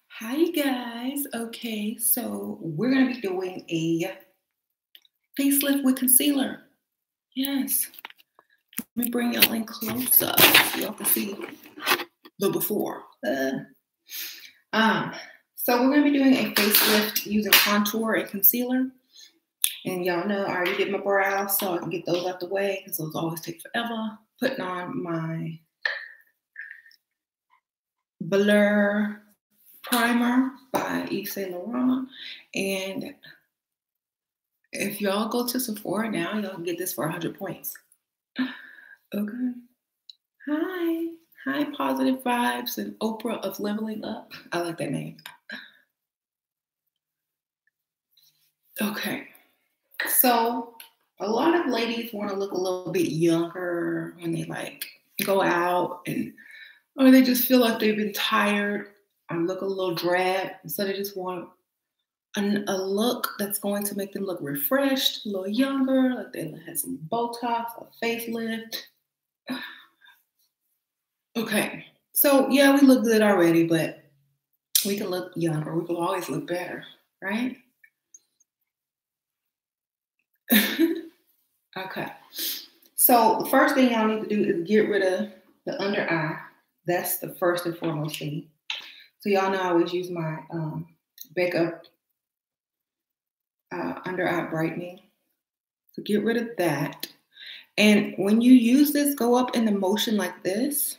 Hi, you guys. Okay, so we're going to be doing a facelift with concealer. Yes. Let me bring y'all in close up so y'all can see the before. So we're going to be doing a facelift using contour and concealer. And y'all know I already did my brows, so I can get those out the way because those always take forever. Putting on my Blur primer by Yves Saint Laurent. And if y'all go to Sephora now, y'all can get this for 100 points. Okay. Hi. Hi, Positive Vibes and Oprah of Leveling Up. I like that name. Okay. So a lot of ladies want to look a little bit younger when they like go out or they just feel like they've been tired or look a little drab. So they just want a look that's going to make them look refreshed, a little younger, like they had some Botox, a facelift. Okay, so yeah, we look good already, but we can look younger. We can always look better, right? Okay, so the first thing y'all need to do is get rid of the under eye. That's the first and foremost thing. So y'all know I always use my Becca under eye brightening. So get rid of that. And when you use this, go up in the motion like this.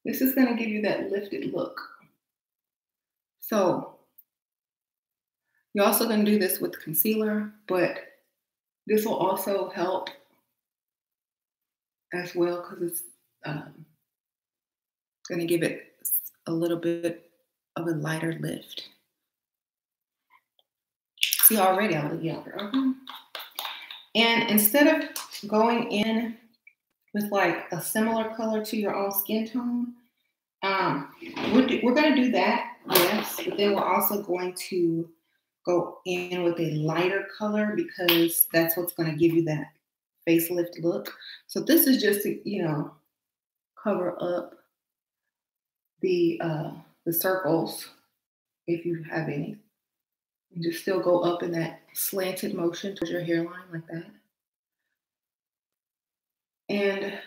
This is going to give you that lifted look. So you're also going to do this with concealer, but this will also help as well because it's going to give it a little bit of a lighter lift. See, already I look younger. And instead of going in with like a similar color to your own skin tone, we're going to do that, yes, but then we're also going to go in with a lighter color because that's what's going to give you that facelift look. So this is just to, cover up the circles if you have any. And just still go up in that slanted motion towards your hairline like that. And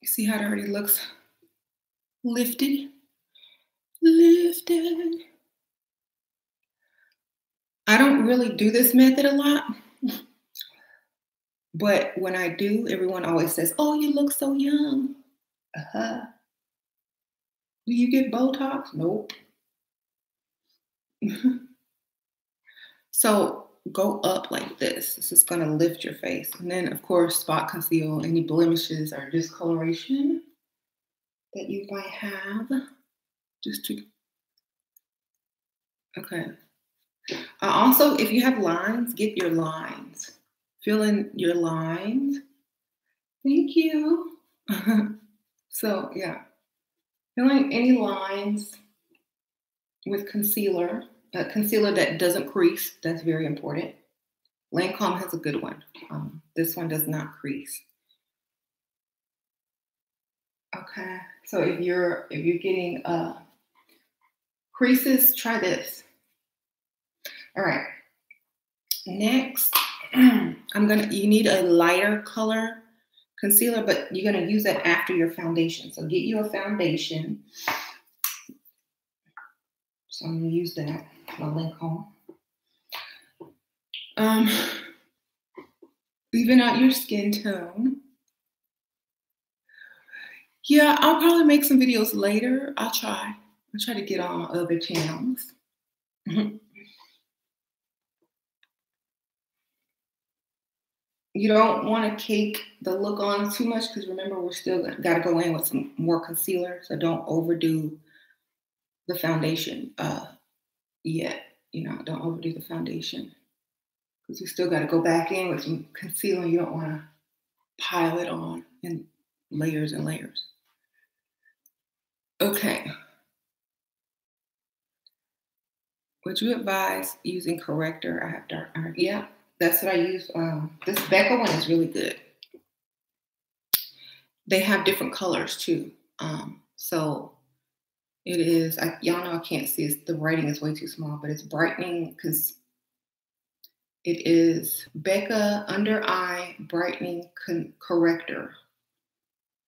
you see how it already looks lifted? Lifted. I don't really do this method a lot, but when I do, everyone always says, "Oh, you look so young." Do you get Botox? Nope. So go up like this. This is going to lift your face. And then, of course, spot conceal any blemishes or discoloration that you might have. Okay. Also, if you have lines, get your lines. Fill in your lines. Thank you. So, yeah. Filling any lines with concealer. Concealer that doesn't crease. That's very important. Lancome has a good one. This one does not crease. Okay. So if you're getting creases, try this. All right. Next, you need a lighter color concealer, but you're gonna use that after your foundation. So get you a foundation. So I'm gonna use that, my Lancome. Even out your skin tone. Yeah, I'll probably make some videos later. I'll try to get on other channels. You don't want to cake the look on too much because remember, we're still got to go in with some more concealer. So don't overdo the foundation yet. Don't overdo the foundation because we still got to go back in with some concealer. You don't want to pile it on in layers and layers. Okay. Would you advise using corrector? I have dark. Yeah. That's what I use. This Becca one is really good. They have different colors too. So it is, y'all know I can't see, the writing is way too small, but it's brightening because it is Becca Under Eye Brightening Corrector.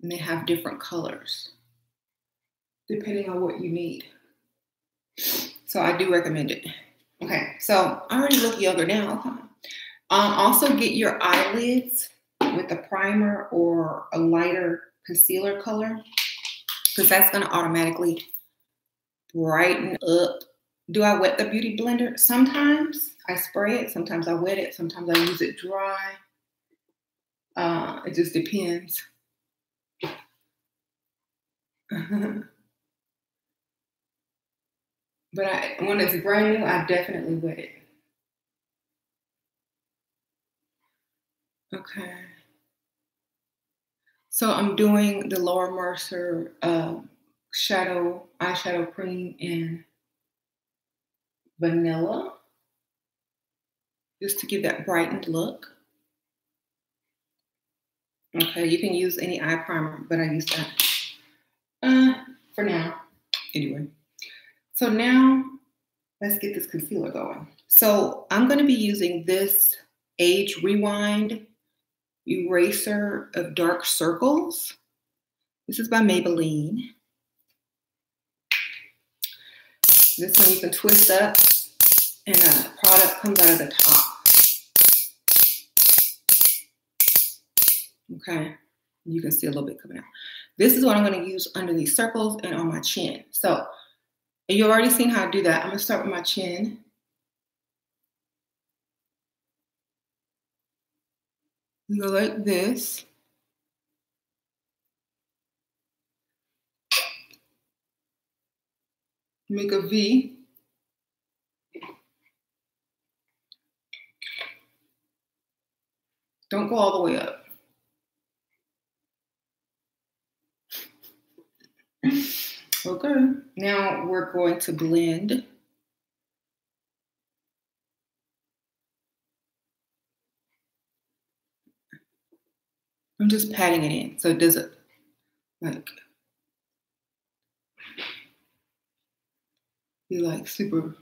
And they have different colors depending on what you need. So I do recommend it. Okay, so I already look younger now. Okay. Also get your eyelids with a primer or a lighter concealer color, because that's going to automatically brighten up. Do I wet the beauty blender? Sometimes I spray it, sometimes I wet it, sometimes I use it dry. It just depends. But when it's brand new, I definitely wet it. Okay. So I'm doing the Laura Mercier eyeshadow cream in vanilla, just to give that brightened look. Okay, you can use any eye primer, but I use that for now. Anyway, so now let's get this concealer going. So I'm going to be using this Age Rewind Eraser of Dark Circles. This is by Maybelline. This one you can twist up and a product comes out of the top. Okay, you can see a little bit coming out. This is what I'm going to use under these circles and on my chin. So you've already seen how I do that. I'm going to start with my chin. You go like this. Make a V. Don't go all the way up. Okay, now we're going to blend. I'm just patting it in so it doesn't like be like super.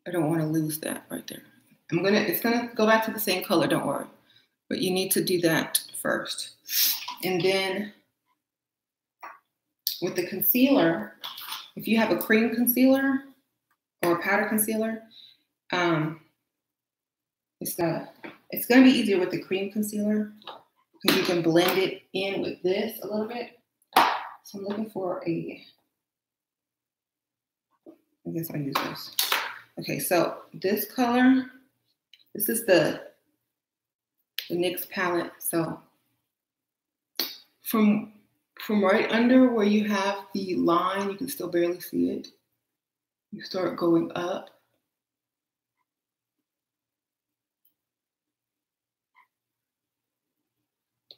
I don't want to lose that right there. It's gonna go back to the same color, don't worry. But you need to do that first. And then with the concealer, if you have a cream concealer or a powder concealer, it's gonna be easier with the cream concealer because you can blend it in with this a little bit. So I'm looking for I guess I'll use this. Okay, so this color, this is the NYX palette. So from right under where you have the line, you can still barely see it. You start going up.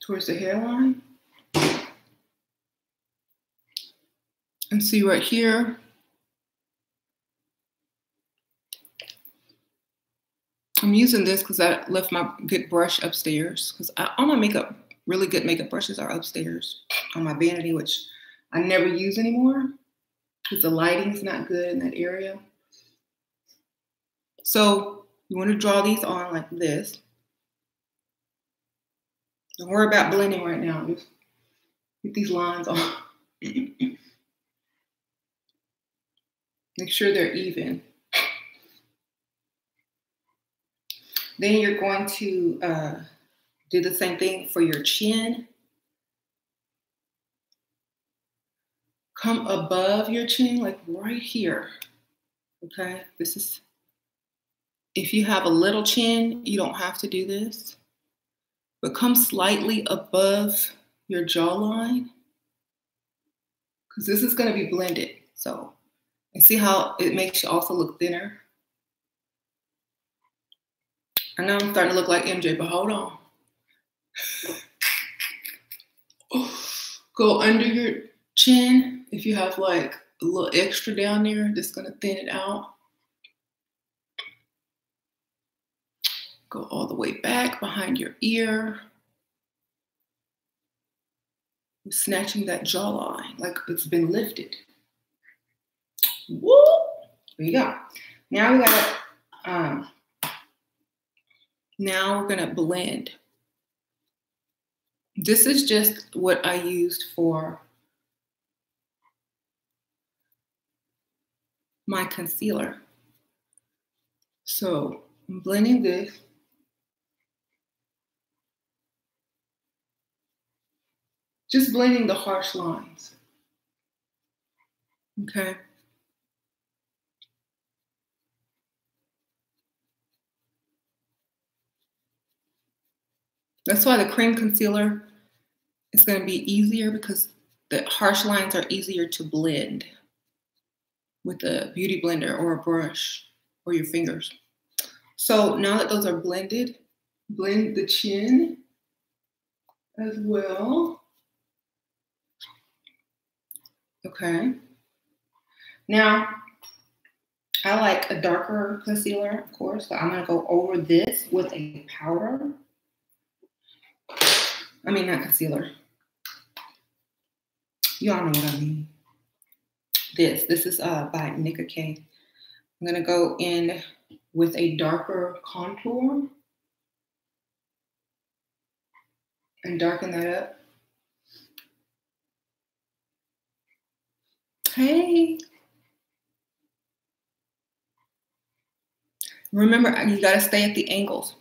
Towards the hairline. And see right here, I'm using this because I left my good brush upstairs, because all my makeup, really good makeup brushes are upstairs on my vanity, which I never use anymore because the lighting's not good in that area. So you want to draw these on like this. Don't worry about blending right now. Just get these lines on. Make sure they're even. Then you're going to do the same thing for your chin. Come above your chin, like right here. Okay, this is, if you have a little chin, you don't have to do this. But come slightly above your jawline, because this is going to be blended. So, and see how it makes you also look thinner. I know I'm starting to look like MJ, but hold on. Go under your chin. If you have like a little extra down there, that's going to thin it out. Go all the way back behind your ear. Snatching that jawline like it's been lifted. Woo! There you go. Now we gotta, now we're gonna blend. This is just what I used for my concealer. So I'm blending this. Just blending the harsh lines. Okay. That's why the cream concealer is going to be easier, because the harsh lines are easier to blend with a beauty blender or a brush or your fingers. So now that those are blended, blend the chin as well. Okay. Now, I like a darker concealer, of course, so I'm going to go over this with a powder. I mean, not concealer. Y'all know what I mean. This is by Nicka K. I'm going to go in with a darker contour and darken that up. Hey. Remember, you got to stay at the angles.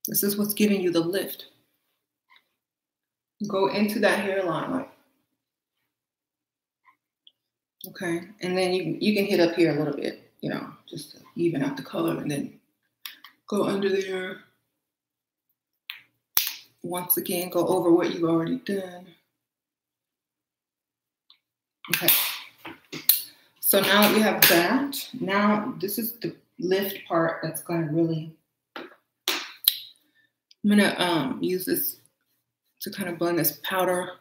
This is what's giving you the lift. Go into that hairline, like, okay, and then you can hit up here a little bit, you know, just to even out the color, and then go under there. Once again, go over what you've already done. Okay. So now that we have that, now this is the lift part that's going to really, I'm going to use this to kind of blend this powder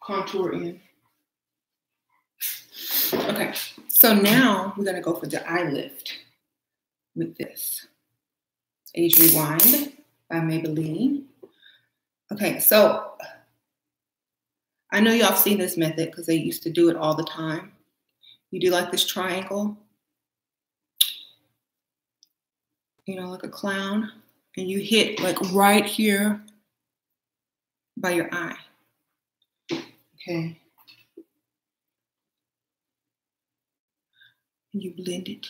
contour in. Okay, so now we're going to go for the eye lift with this. Age Rewind by Maybelline. Okay, so I know y'all have seen this method because they used to do it all the time. You do like this triangle, you know, like a clown, and you hit like right here by your eye. Okay. And you blend it.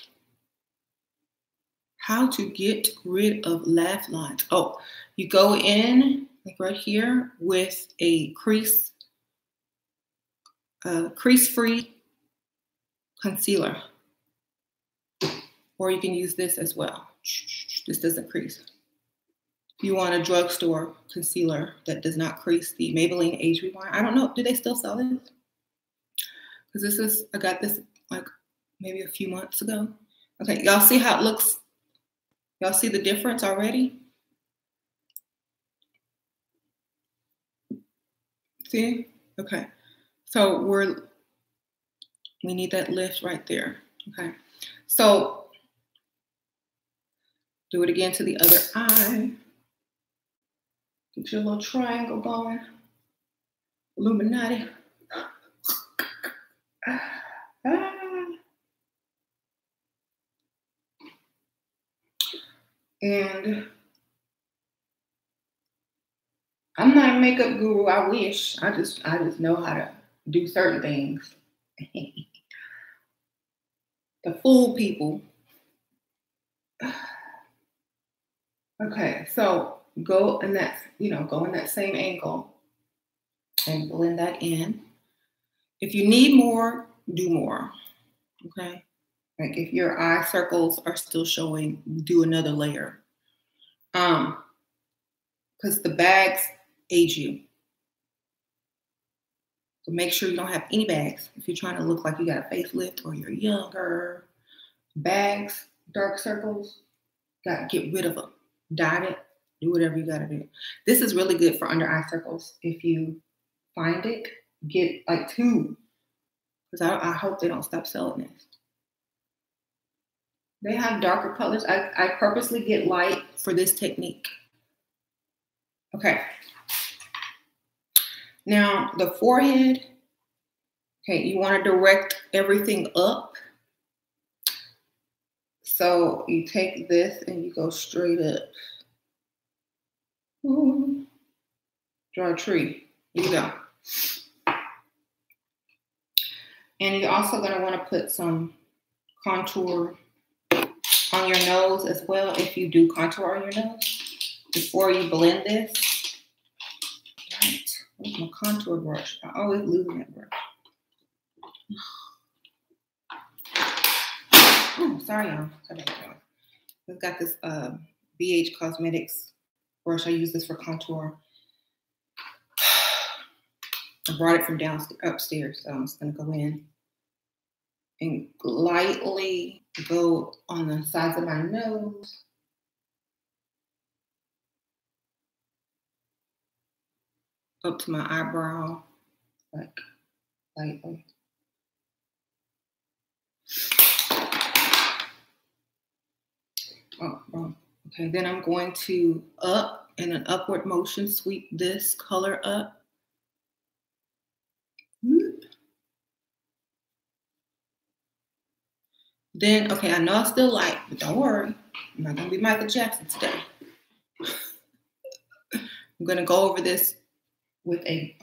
How to get rid of laugh lines. Oh, you go in like right here with a crease-free concealer. Or you can use this as well. This doesn't crease. If you want a drugstore concealer that does not crease, the Maybelline Age Rewind. I don't know, do they still sell this? Because I got this like maybe a few months ago. Okay, y'all see how it looks? Y'all see the difference already? See? Okay. So we need that lift right there. Okay. So do it again to the other eye. Get your little triangle going. Illuminati. And I'm not a makeup guru. I wish. I just know how to do certain things to fool people. Okay, so go in that, go in that same angle and blend that in. If you need more, do more. Okay. Like if your eye circles are still showing, do another layer. Because the bags age you. So make sure you don't have any bags. If you're trying to look like you got a facelift or you're younger, bags, dark circles, got to get rid of them. Dot it, do whatever you got to do. This is really good for under eye circles. If you find it, get like 2. Because I hope they don't stop selling this. They have darker colors. I purposely get light for this technique. Okay. Now the forehead, okay, you want to direct everything up. So you take this and you go straight up. Ooh. Draw a tree. Here you go. And you're also going to want to put some contour on your nose as well, if you do contour on your nose, before you blend this. Right. Where's my contour brush? I always lose that brush. Oh, sorry, y'all. I've got this BH Cosmetics brush. I use this for contour. I brought it from upstairs, so I'm just going to go in and lightly go on the sides of my nose. Up to my eyebrow, like lightly. Oh, wrong. Okay, then I'm going to up in an upward motion, sweep this color up. Then, okay, I know it's still light, but don't worry. I'm not going to be Michael Jackson today. I'm going to go over this with a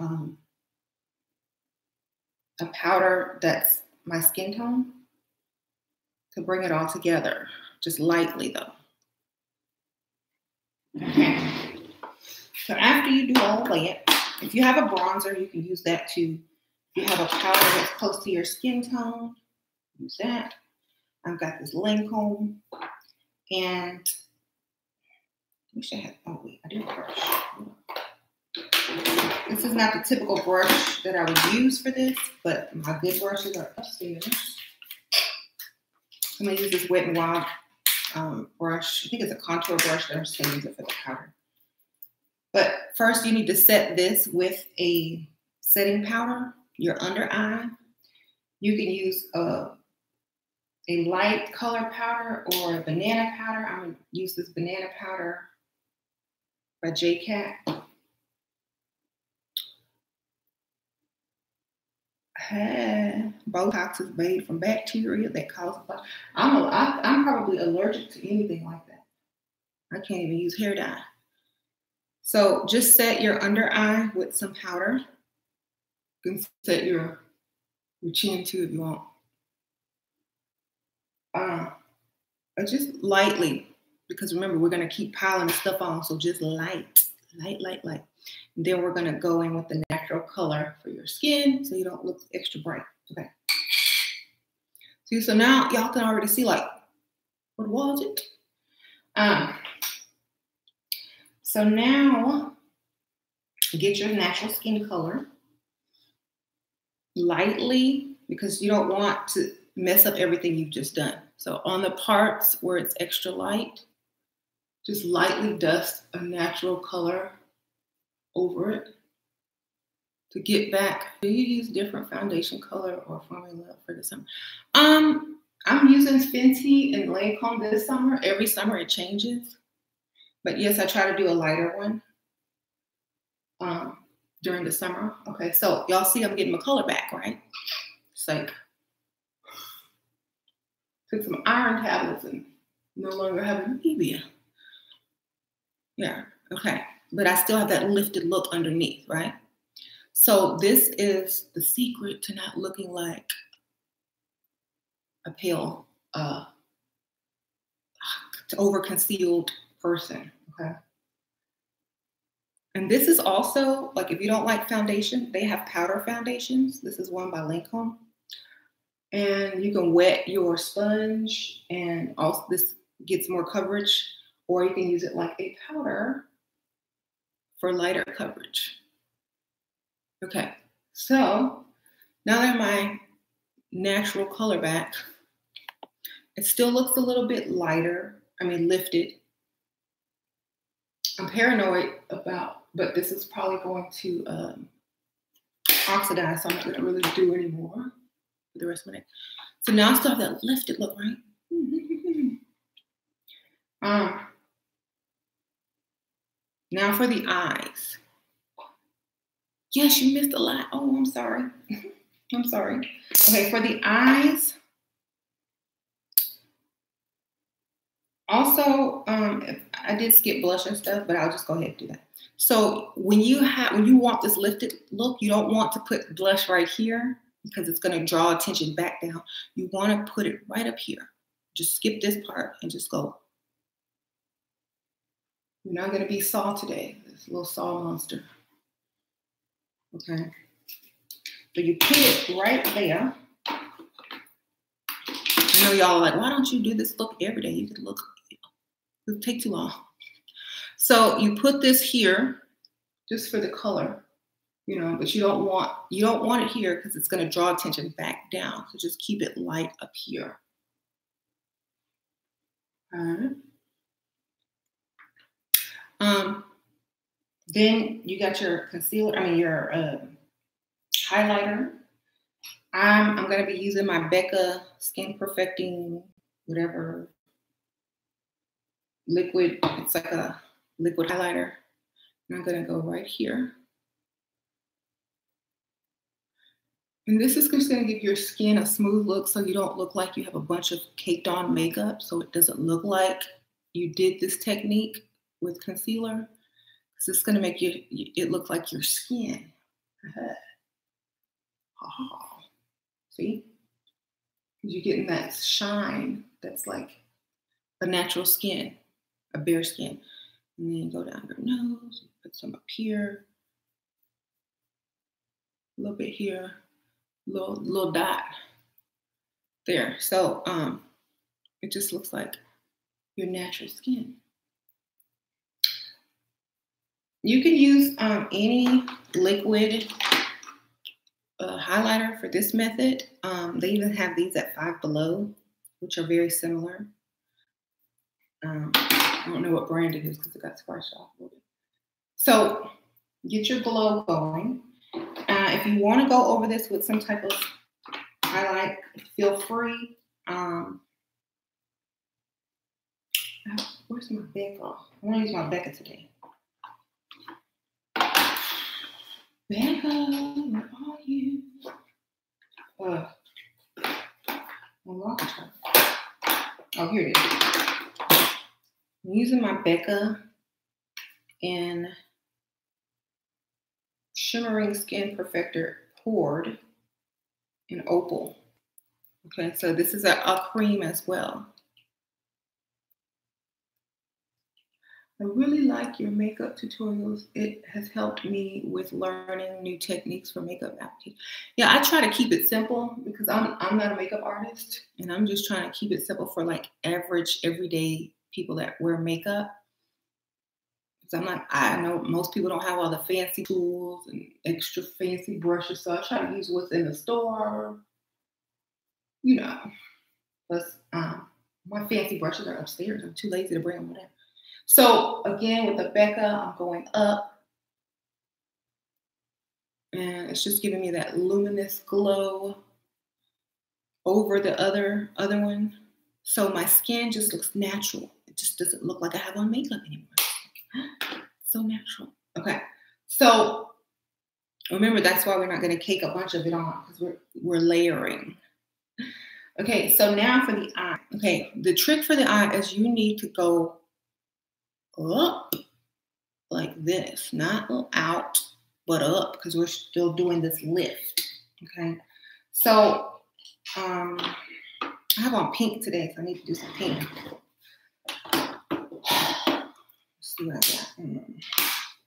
powder that's my skin tone to bring it all together, just lightly though. Okay. So after you do all of that, if you have a bronzer, you can use that too. If you have a powder that's close to your skin tone, use that. I've got this Lancome, and I wish I had, oh wait, I didn't brush. This is not the typical brush that I would use for this, but my good brushes are upstairs. I'm gonna use this Wet n Wild brush. I think it's a contour brush that I'm just gonna use it for the powder. But first you need to set this with a setting powder, your under eye. You can use a light color powder or a banana powder. I'm gonna use this banana powder by JCat. Botox is made from bacteria that causes. I'm probably allergic to anything like that. I can't even use hair dye. So just set your under eye with some powder. You can set your chin too if you want. But just lightly, because remember, we're going to keep piling stuff on. So just light. And then we're going to go in with the natural color for your skin so you don't look extra bright. Okay. See, so now y'all can already see, like, what was it? So now get your natural skin color lightly, because you don't want to mess up everything you've just done. So on the parts where it's extra light, just lightly dust a natural color over it to get back. Do you use different foundation color or formula for the summer? I'm using Fenty and Lancome this summer. Every summer it changes. But yes, I try to do a lighter one during the summer. Okay, so y'all see I'm getting my color back, right? It's like, took some iron tablets and no longer have anemia. Yeah, okay. But I still have that lifted look underneath, right? So this is the secret to not looking like a pale, over-concealed person, okay? And this is also, like, if you don't like foundation, they have powder foundations. This is one by Lancome. And you can wet your sponge, and also this gets more coverage, or you can use it like a powder for lighter coverage. Okay, so now that my natural color back, it still looks a little bit lighter, lifted. I'm paranoid about, but this is probably going to oxidize, so I'm not gonna really do anymore for the rest of the day. So now I still have that lifted look, right? Um, Now for the eyes. Yes, you missed a lot. Oh, I'm sorry. I'm sorry. Okay, for the eyes, also, I did skip blush and stuff, but I'll just go ahead and do that. So when you want this lifted look, you don't want to put blush right here because it's going to draw attention back down. You want to put it right up here. Just skip this part and just go. You're not going to be Saw today. This little Saw monster. Okay. So you put it right there. I know y'all are like, why don't you do this look every day? You could look, it would take too long. So you put this here just for the color, but you don't want it here because it's going to draw attention back down. So just keep it light up here. All right. Then you got your concealer, your highlighter. I'm going to be using my Becca Skin Perfecting whatever liquid. It's like a liquid highlighter. And I'm going to go right here. And this is just going to give your skin a smooth look so you don't look like you have a bunch of caked on makeup. So it doesn't look like you did this technique with concealer. Because it's going to make it look like your skin. Oh. See? Because you're getting that shine that's like a natural skin, a bare skin. And then go down your nose, put some up here, a little bit here, little dot there. So it just looks like your natural skin. You can use any liquid highlighter for this method. They even have these at Five Below, which are very similar. I don't know what brand it is because it got scratched off a little bit. So get your glow going. If you want to go over this with some type of highlight, feel free. Where's my Becca? I want to use my Becca today. Becca, where are you? Oh, here it is. I'm using my Becca in Shimmering Skin Perfector Poured in Opal. Okay, so this is a cream as well. I really like your makeup tutorials. It has helped me with learning new techniques for makeup application. Yeah, I try to keep it simple because I'm not a makeup artist, and I'm just trying to keep it simple for like average, everyday people that wear makeup. Because I know most people don't have all the fancy tools and extra fancy brushes, so I try to use what's in the store. Plus my fancy brushes are upstairs. I'm too lazy to bring them down. So again, with the Becca, I'm going up. And it's just giving me that luminous glow over the other one. So my skin just looks natural. It just doesn't look like I have on makeup anymore. So natural. Okay. So remember, that's why we're not going to cake a bunch of it on because we're layering. Okay. So now for the eye. Okay. The trick for the eye is you need to go up like this, not out, but up because we're still doing this lift. Okay. So I have on pink today, so I need to do some pink. Let's see what I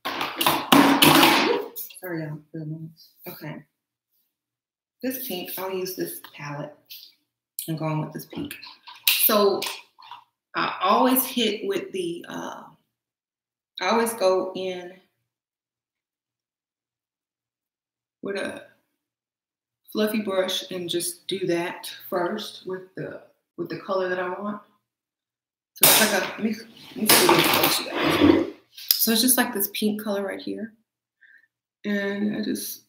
got. Sorry, y'all. Okay. This pink, I'll use this palette and go on with this pink. So I always hit with the, I always go in with a fluffy brush and just do that first with the color that I want. So it's like let me see what you guys. So it's just like this pink color right here. And I just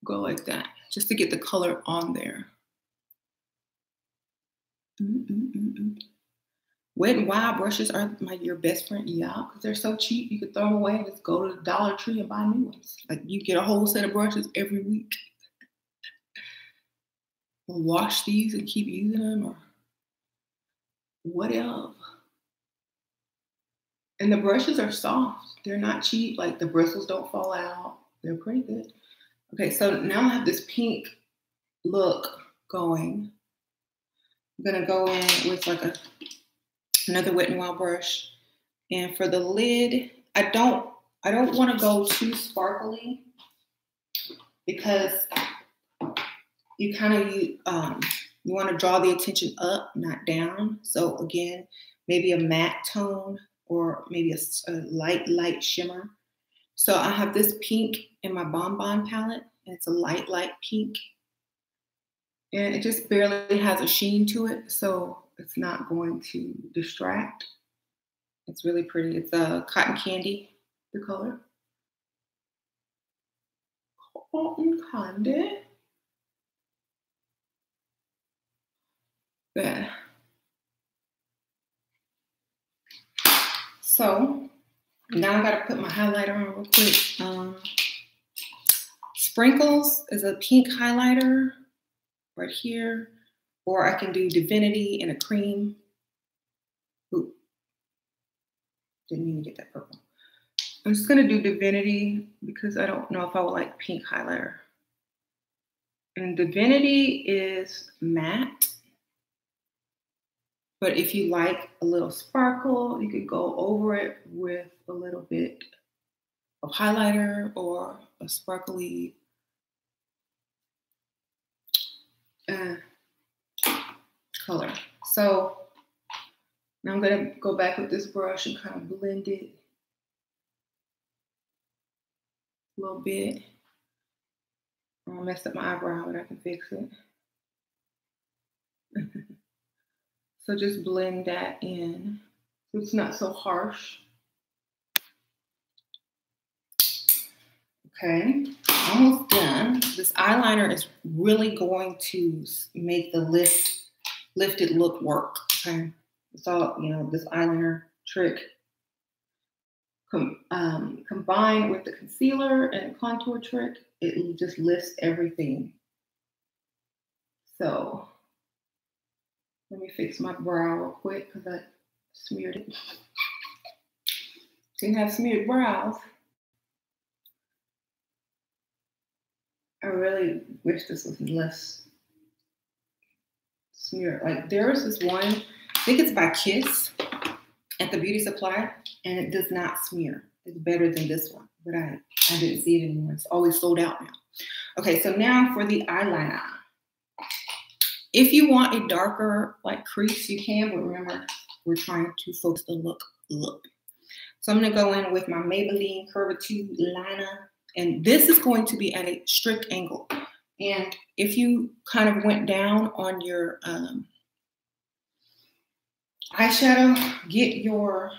go like that just to get the color on there. Wet and Wild brushes are your best friend, yeah, because they're so cheap. You could throw them away and just go to the Dollar Tree and buy new ones. Like you get a whole set of brushes every week. Or wash these and keep using them, or whatever. And the brushes are soft. They're not cheap. Like the bristles don't fall out. They're pretty good. Okay, so now I have this pink look going. I'm gonna go in with like another Wet n Wild brush, and for the lid, I don't want to go too sparkly because you kind of you want to draw the attention up, not down. So again, maybe a matte tone or maybe a light shimmer. So I have this pink in my Bonbon palette, and it's a light pink. And it just barely has a sheen to it, so it's not going to distract. It's really pretty. It's a Cotton Candy, the color. Cotton Candy. Good. So now I gotta put my highlighter on real quick. Sprinkles is a pink highlighter right here, or I can do Divinity in a cream. Ooh, didn't mean to get that purple. I'm just gonna do Divinity because I don't know if I would like pink highlighter. And Divinity is matte, but if you like a little sparkle, you could go over it with a little bit of highlighter or a sparkly color. So now I'm gonna go back with this brush and kind of blend it a little bit. I messed up my eyebrow, but I can fix it. So just blend that in so it's not so harsh. Okay, almost done. This eyeliner is really going to make the lifted look work. Okay, it's all, this eyeliner trick combined with the concealer and contour trick, it just lifts everything. So let me fix my brow real quick because I smeared it. Didn't have smeared brows. I really wish this was less smeared. Like there's this one, I think it's by Kiss at the Beauty Supply, and it does not smear. It's better than this one, but I didn't see it anymore. It's always sold out now. Okay, so now for the eyeliner. If you want a darker like crease, you can, but remember, we're trying to focus the look. So I'm gonna go in with my Maybelline Curvitude liner, and this is going to be at a strict angle. And if you kind of went down on your eyeshadow, get your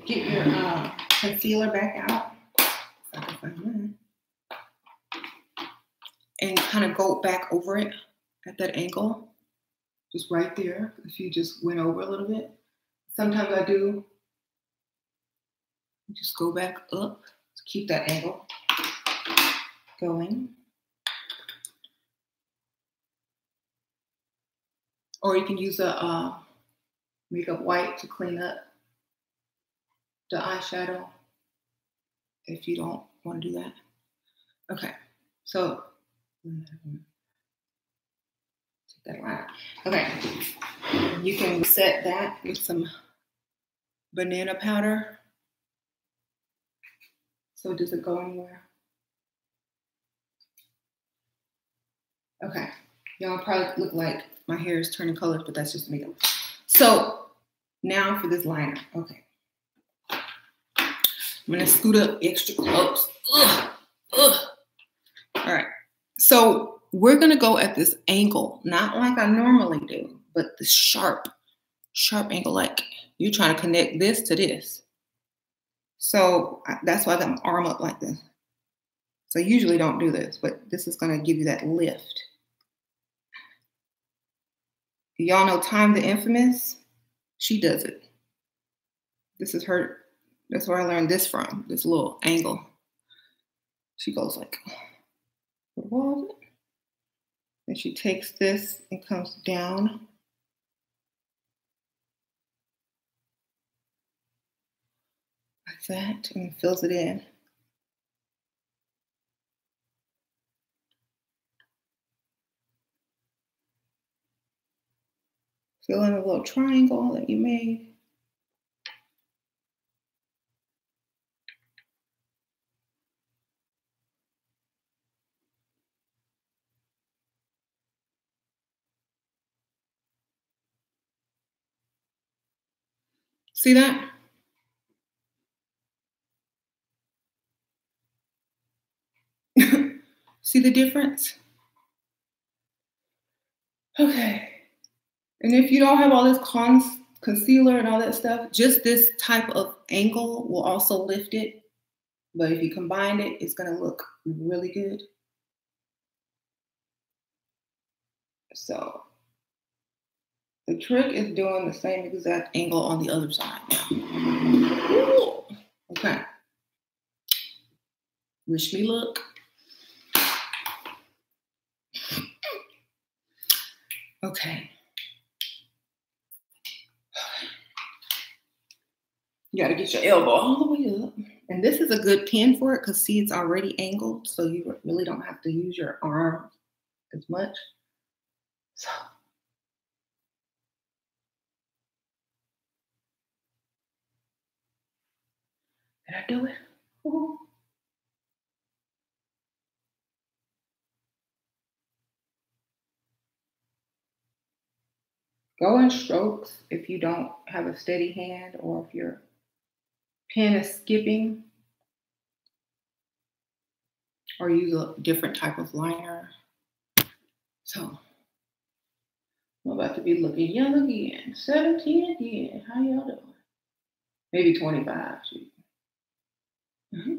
get your concealer back out. If I can find that. And kind of go back over it at that angle, just right there. If you just went over a little bit, sometimes I do. Just go back up to keep that angle going. Or you can use a makeup wipe to clean up the eyeshadow if you don't want to do that. Okay, so take that line. Okay, you can set that with some banana powder. So does it go anywhere? Okay, y'all probably look like my hair is turning colors, but that's just makeup. So now for this liner. Okay, I'm gonna scoot up extra close. All right, so we're gonna go at this angle, not like I normally do, but the sharp angle, like you're trying to connect this to this. So that's why I got my arm up like this. So I usually don't do this, but this is gonna give you that lift. Y'all know Time the Infamous? She does it. This is her. That's where I learned this from. This little angle. She goes like, what was it? And she takes this and comes down. Like that, and fills it in. Fill in a little triangle that you made. See that? See the difference? Okay. And if you don't have all this concealer and all that stuff, just this type of angle will also lift it. But if you combine it, it's going to look really good. So the trick is doing the same exact angle on the other side now. Ooh. Okay. Wish me luck. Okay. You got to get your elbow all the way up. And this is a good pin for it because, see, it's already angled. So you really don't have to use your arm as much. So. Did I do it? Ooh. Go in strokes if you don't have a steady hand or if your pen is skipping, or use a different type of liner. So I'm about to be looking young again. 17 again. How y'all doing? Maybe 25. Mm-hmm.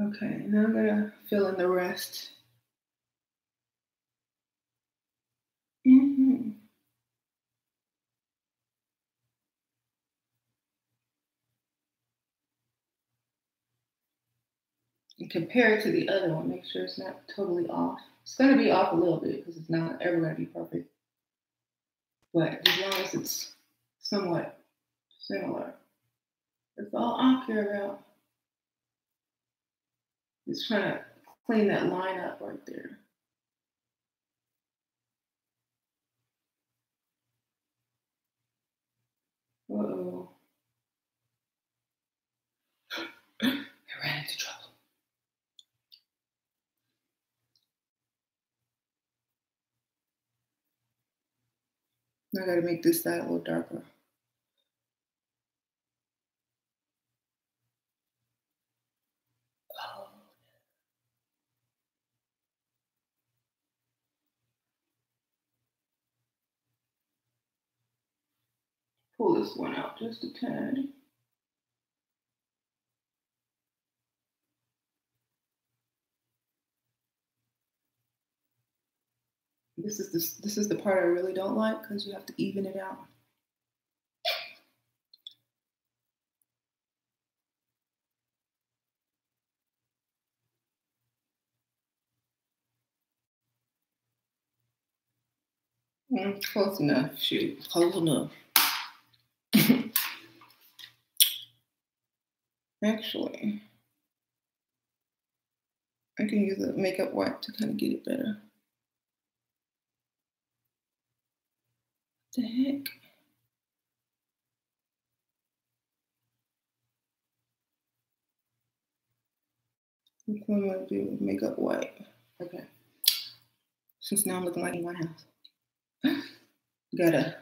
Okay, now I'm gonna fill in the rest. Mm-hmm. And compare it to the other one. Make sure it's not totally off. It's gonna be off a little bit because it's not ever gonna be perfect. But as long as it's somewhat similar, that's all I care about. Just trying to clean that line up right there. Uh-oh. I ran into trouble. Now I gotta make this side a little darker. Oh. Pull this one out just a tad. This is the part I really don't like because you have to even it out. Close enough. Shoot, close enough. Actually, I can use a makeup wipe to kind of get it better. What the heck? What am I gonna do with makeup wipe? Okay. Since now I'm looking like in my house. Gotta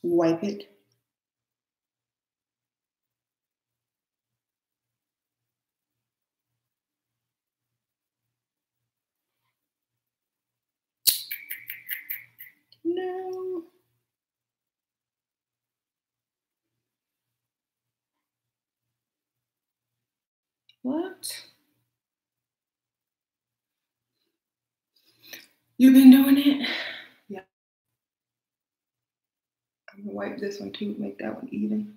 wipe it. No. What? You've been doing it? Yeah. I'm gonna wipe this one too, make that one even.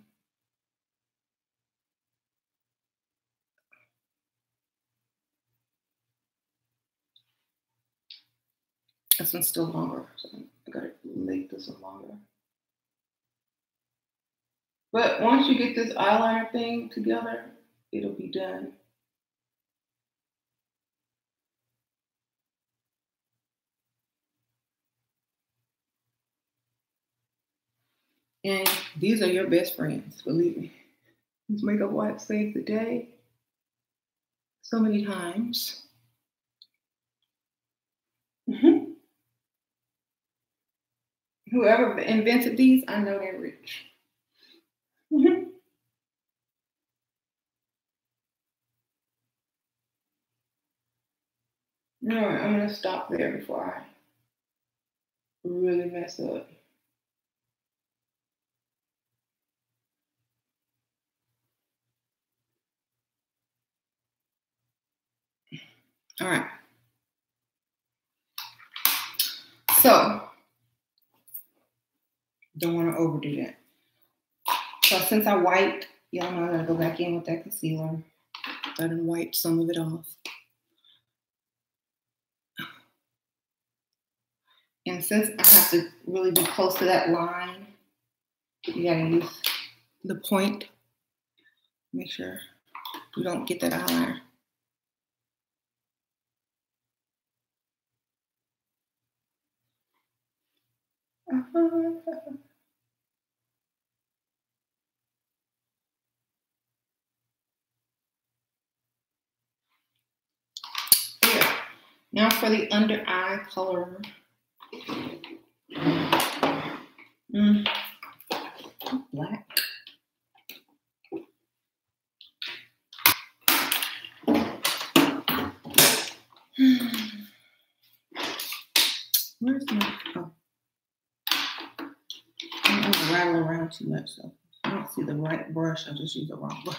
This one's still longer, so I gotta make this one longer. But once you get this eyeliner thing together, it'll be done. And these are your best friends, believe me. These makeup wipes save the day so many times. Mm-hmm. Whoever invented these, I know they're rich. Mm-hmm. All right, I'm gonna stop there before I really mess up. All right. So, don't want to overdo that. So since I wiped, y'all know I gotta go back in with that concealer. I done wiped some of it off. And since I have to really be close to that line, you gotta use the point. Make sure you don't get that eyeliner. There. Now for the under eye color. Black. Where's my, oh. I don't want to rattle around too much, so I don't see the right brush. I just use the wrong brush.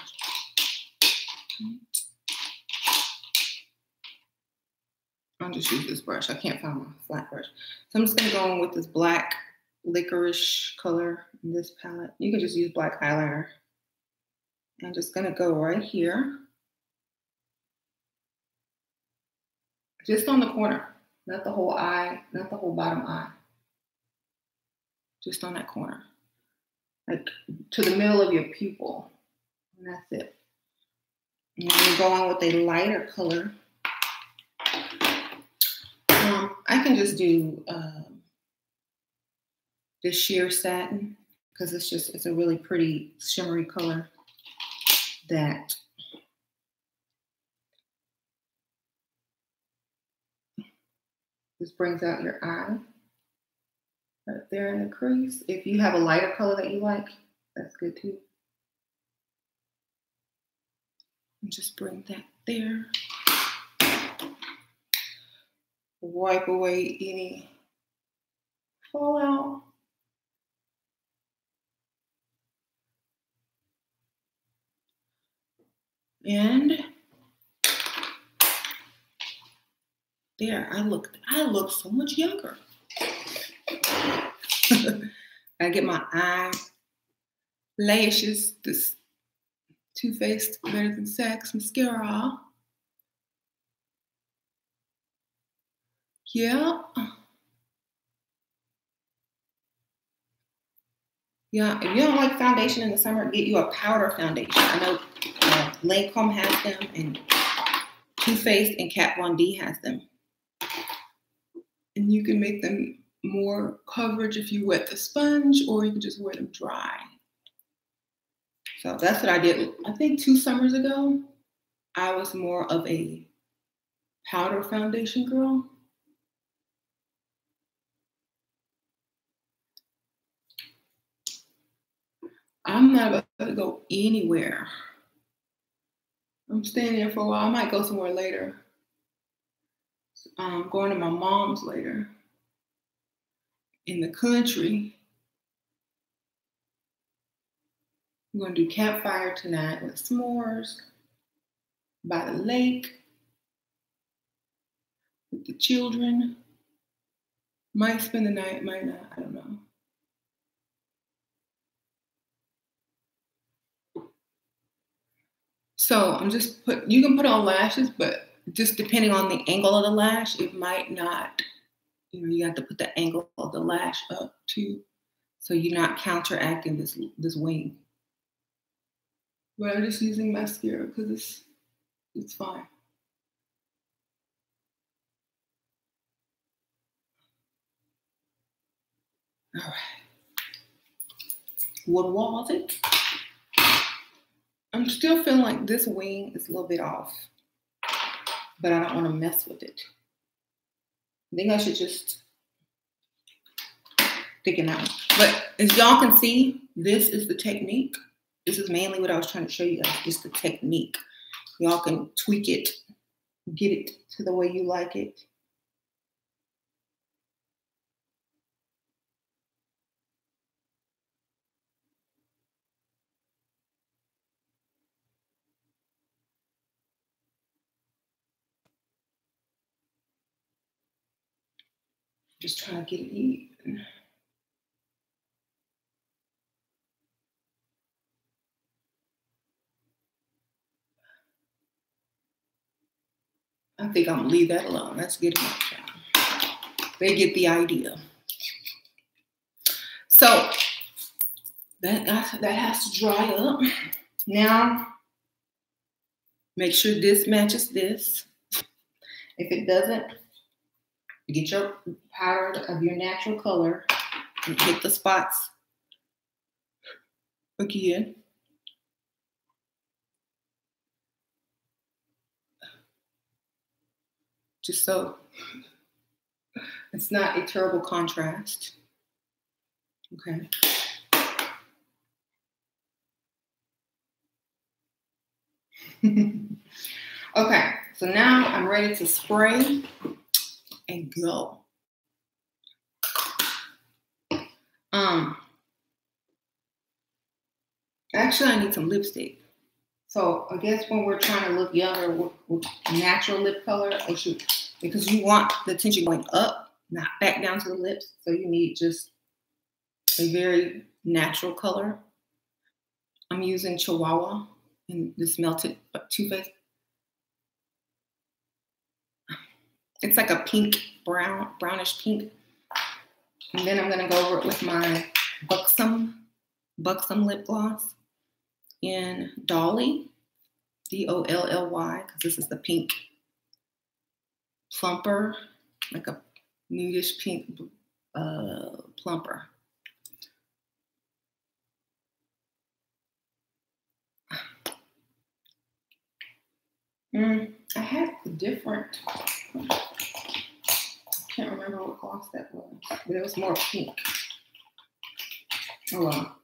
I'll just use this brush. I can't find my flat brush. So I'm just going to go in with this black licorice color in this palette. You can just use black eyeliner. I'm just going to go right here. Just on the corner. Not the whole eye, not the whole bottom eye. Just on that corner. Like to the middle of your pupil. And that's it. And then you go on with a lighter color. I can just do this sheer satin because it's a really pretty shimmery color that just brings out your eye right there in the crease. If you have a lighter color that you like, that's good too. And just bring that there. Wipe away any fallout. And there, I look so much younger. I get my eye lashes, this Too Faced Better Than Sex mascara. Yeah. Yeah, if you don't like foundation in the summer, get you a powder foundation. I know Lancome has them, and Too Faced and Kat Von D has them. And you can make them more coverage if you wet the sponge, or you can just wear them dry. So that's what I did. I think 2 summers ago, I was more of a powder foundation girl. I'm not about to go anywhere. I'm staying there for a while. I might go somewhere later. Going to my mom's later in the country. I'm going to do campfire tonight with s'mores. by the lake with the children. Might spend the night, might not, I don't know. So I'm just you can put on lashes, but just depending on the angle of the lash, it might not, you have to put the angle of the lash up too, so you're not counteracting this wing. But I'm just using mascara because it's fine. All right. What was it? I'm still feeling like this wing is a little bit off, but I don't want to mess with it. I think I should just thicken out. But as y'all can see, this is the technique. This is mainly what I was trying to show you guys, just the technique. Y'all can tweak it, get it to the way you like it. Just trying to get it even. I think I'm gonna leave that alone. Let's get it out. They get the idea. So that has to dry up. Now, make sure this matches this. If it doesn't, get your powder of your natural color and hit the spots again. Just so it's not a terrible contrast. Okay. Okay, so now I'm ready to spray and go. Actually, I need some lipstick. So I guess when we're trying to look younger with natural lip color, because you want the attention going up, not back down to the lips. So you need just a very natural color. I'm using Chihuahua and this melted Too Faced. It's like a pink, brownish pink. And then I'm gonna go over it with my Buxom lip gloss in Dolly, Dolly, because this is the pink plumper, like a nudish pink plumper. I had a different, I can't remember what gloss that was, but it was more pink. Oh well,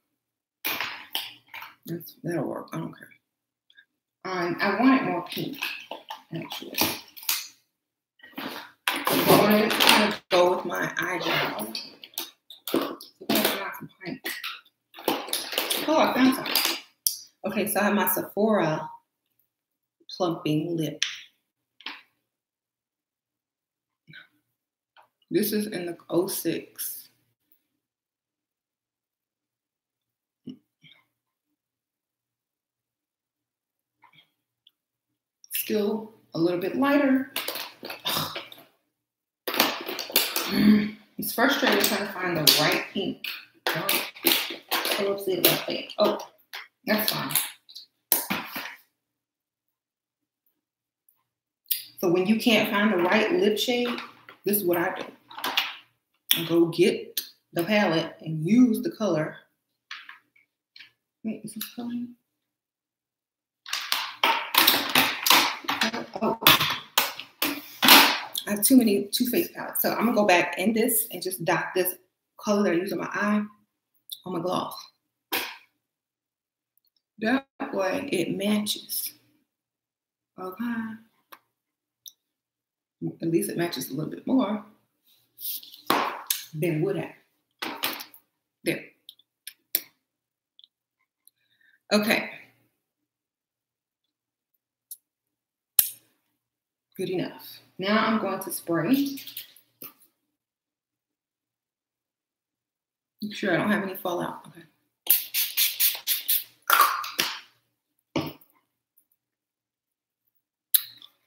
that'll work, I don't care. I want it more pink, actually. I wanted to kind of go with my eyebrow. So I'm gonna some pink. Oh, I found some. Okay, so I have my Sephora plumping lip. This is in the 06. Still a little bit lighter. It's frustrating trying to find the right pink. So let's see about that. Oh, that's fine. So when you can't find the right lip shade, this is what I do. I go get the palette and use the color. Wait, is this coming? Oh, I have too many Too Faced palettes. So I'm gonna go back in this and just dot this color that I use on my eye on my gloss. That way it matches. Okay. At least it matches a little bit more than it would have. There. Okay. Good enough. Now I'm going to spray. Make sure I don't have any fallout. Okay.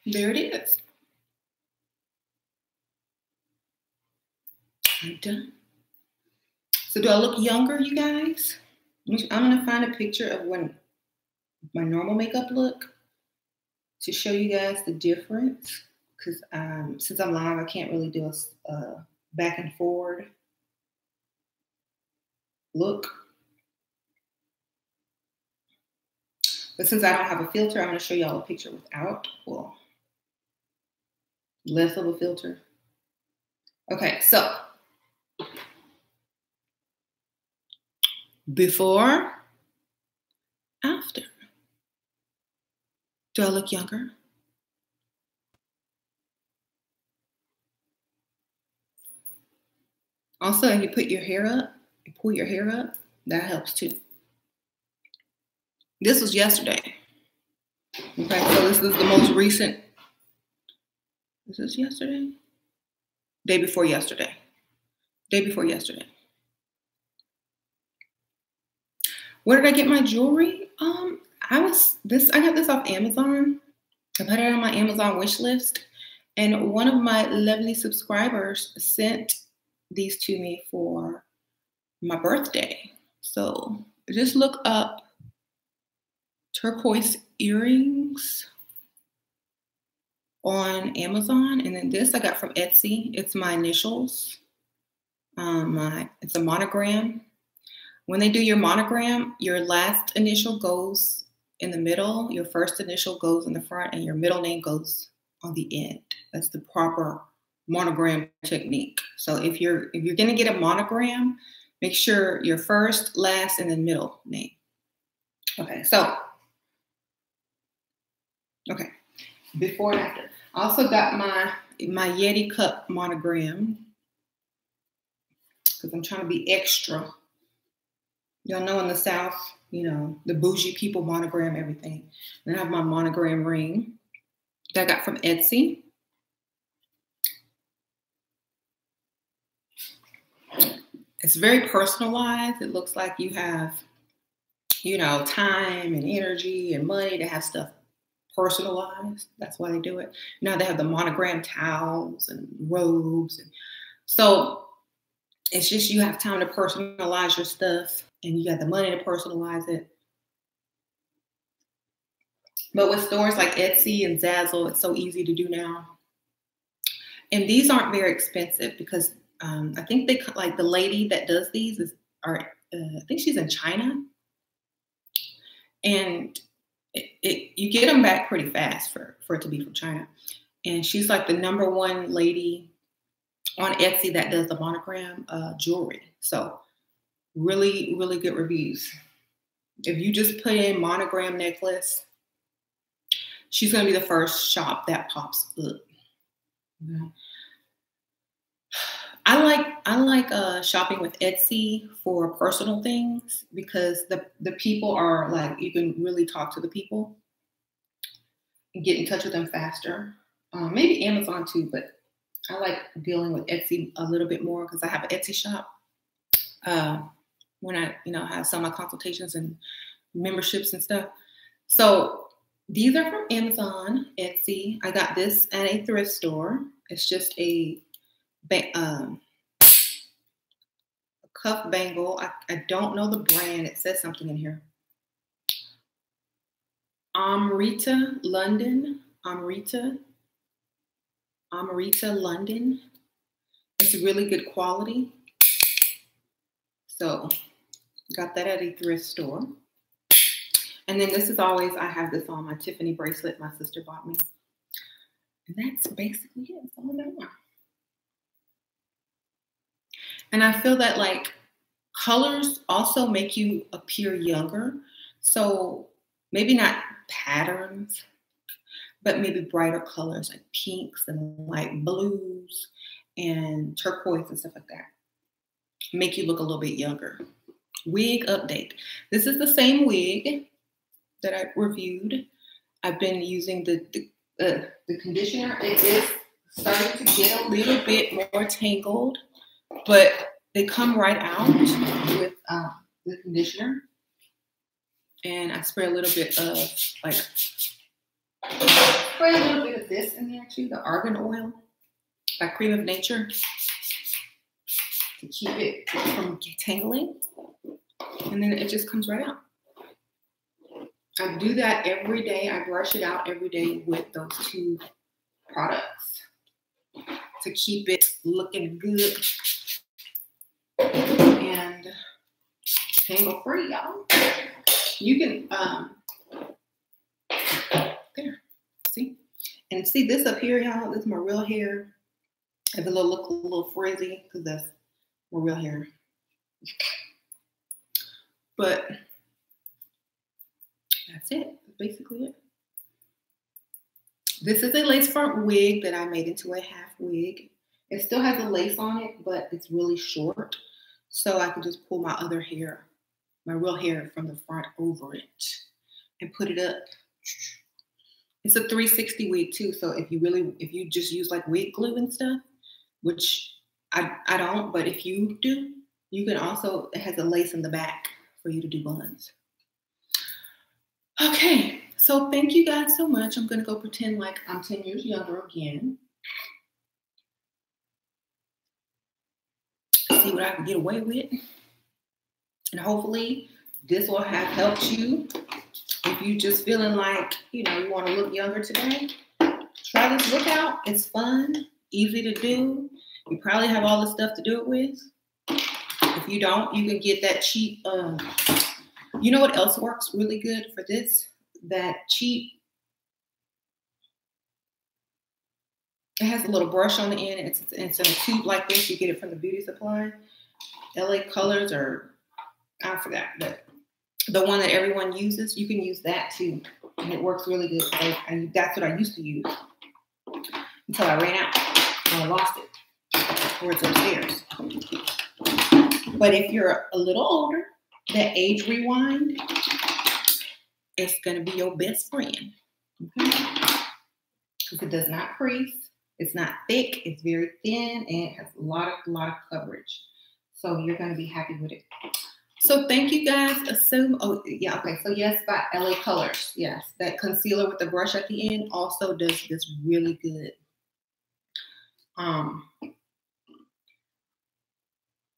There it is. I'm done. So do I look younger, you guys? I'm going to find a picture of when my normal makeup look to show you guys the difference. Because since I'm live, I can't really do a back and forward look. But since I don't have a filter, I'm going to show y'all a picture without. Well, less of a filter. Okay, so before, after. Do I look younger? Also, if you put your hair up, you pull your hair up, that helps too. This was yesterday. Okay, so this is the most recent. Is this yesterday? Day before yesterday. Day before yesterday. Where did I get my jewelry? I got this off Amazon. I put it on my Amazon wish list, and one of my lovely subscribers sent these to me for my birthday. So just look up turquoise earrings on Amazon, and then this I got from Etsy. It's my initials. It's a monogram. When they do your monogram, your last initial goes in the middle, your first initial goes in the front, and your middle name goes on the end. That's the proper monogram technique. So if you're gonna get a monogram, make sure your first, last, and then middle name. Okay, so before and after. I also got my Yeti cup monogram because I'm trying to be extra. Y'all know in the South, the bougie people monogram everything. And I have my monogram ring that I got from Etsy. It's very personalized. It looks like you have, time and energy and money to have stuff personalized. That's why they do it. Now they have the monogram towels and robes. So it's just you have time to personalize your stuff and you got the money to personalize it. But with stores like Etsy and Zazzle, it's so easy to do now. And these aren't very expensive because I think the lady that does these I think she's in China. And you get them back pretty fast for it to be from China. And she's like the #1 lady on Etsy that does the monogram jewelry. So really, really good reviews. If you just put in monogram necklace, she's going to be the first shop that pops up. Yeah. I like shopping with Etsy for personal things because the people are like, you can really talk to the people and get in touch with them faster. Maybe Amazon too, but I like dealing with Etsy a little bit more because I have an Etsy shop. When I, have some of my consultations and memberships and stuff. So these are from Amazon, Etsy. I got this at a thrift store. It's just a cuff bangle. I don't know the brand. It says something in here. Amrita London. It's really good quality. So got that at a thrift store. And then this is always, I have this on my Tiffany bracelet my sister bought me. And that's basically it. That's all I got. And I feel that like colors also make you appear younger. So maybe not patterns, but maybe brighter colors like pinks and light blues and turquoise and stuff like that. Make you look a little bit younger. Wig update. This is the same wig that I reviewed. I've been using the the conditioner, it is starting to get a little bit more tangled, but they come right out with the conditioner. And I spray a little bit of spray a little bit of this in there too, the argan oil by Cream of Nature, to keep it from tangling. And then it just comes right out. I do that every day. I brush it out every day with those two products to keep it looking good and tangle free, y'all. You can, there, see? And see this up here, y'all, this is my real hair. If it look a little frizzy, because that's my real hair. But that's it. That's basically it. This is a lace front wig that I made into a half wig. It still has a lace on it, but it's really short. So I can just pull my other hair, my real hair from the front over it and put it up. It's a 360 wig too. So if you just use like wig glue and stuff, which I don't, but if you do, you can also, it has a lace in the back for you to do buns. Okay, so thank you guys so much. I'm gonna go pretend like I'm 10 years younger again. See what I can get away with. And hopefully this will have helped you. If you just feeling like, you want to look younger today, try this look out. It's fun, easy to do. You probably have all the stuff to do it with. If you don't, you can get that cheap, you know what else works really good for this? That cheap, it has a little brush on the end, and it's in a tube like this. You get it from the beauty supply. LA Colors, or I forgot, but the one that everyone uses, you can use that too. And it works really good. That's what I used to use until I ran out and I lost it, or it's upstairs. But if you're a little older, that age rewind, it's going to be your best friend. Okay? Because it does not crease. It's not thick. It's very thin, and it has a lot of coverage. So you're going to be happy with it. So thank you guys. So yes, by LA Colors. Yes, that concealer with the brush at the end also does this really good.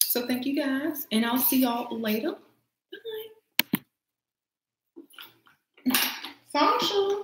So thank you guys, and I'll see y'all later. Bye. Sasha.